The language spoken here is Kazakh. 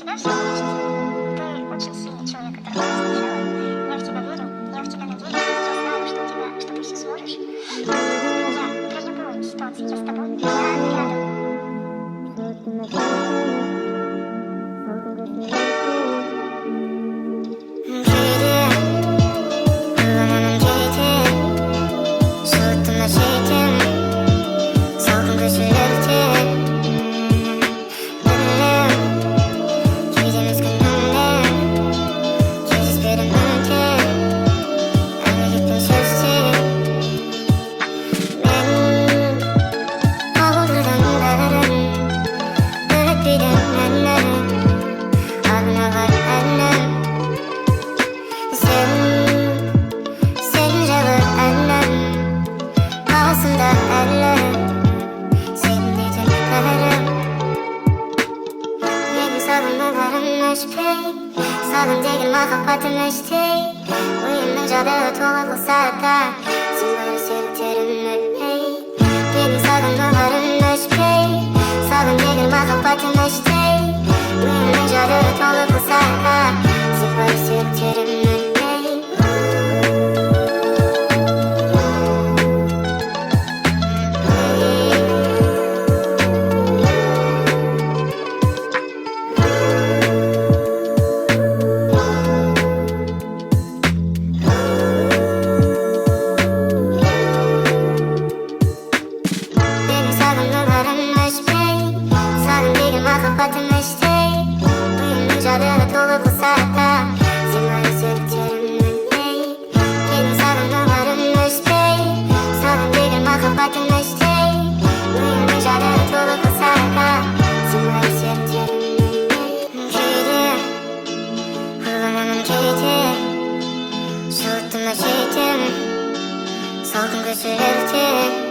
тебя все получится. Ты очень сильный человек, которого я встречала. Я в тебя верю, я в тебя надеюсь. Я знаю, что ты все сможешь. Я при любой ситуации, я с тобой, я рядом. жылыттыма жейдем, салқын көшелерде, білем, кейде емес күнімен, келіспеді мүлде, әрекет пен сөздер. Мен қалдырдым бәрін, бітпейді мәні, арнаған әнім. Сен жайлы әнім, қасымда сен дейтің бәрін. Менің саған ойларым өшпейд, саған деген махаббатым іштей. Ойымның жады толы қылса да, сен бар серіктерім мүлде. Менің саған ойларым өшпейд, саған деген махаббатым іштей. Ойымның жады толы қылса да, сен бар серіктерім мүлде. Махаббатым іштей, ойымның жады толы қылса да, сен бар серіктерім мүлде. Менің саған ойларым өшпейд, саған деген махаббатым іштей. Ойымның жады толы қылса да, сен бар серіктерім мүлде. Кейде, ойланамын кейде, жылыттыма жейдем, салқын көшелерде.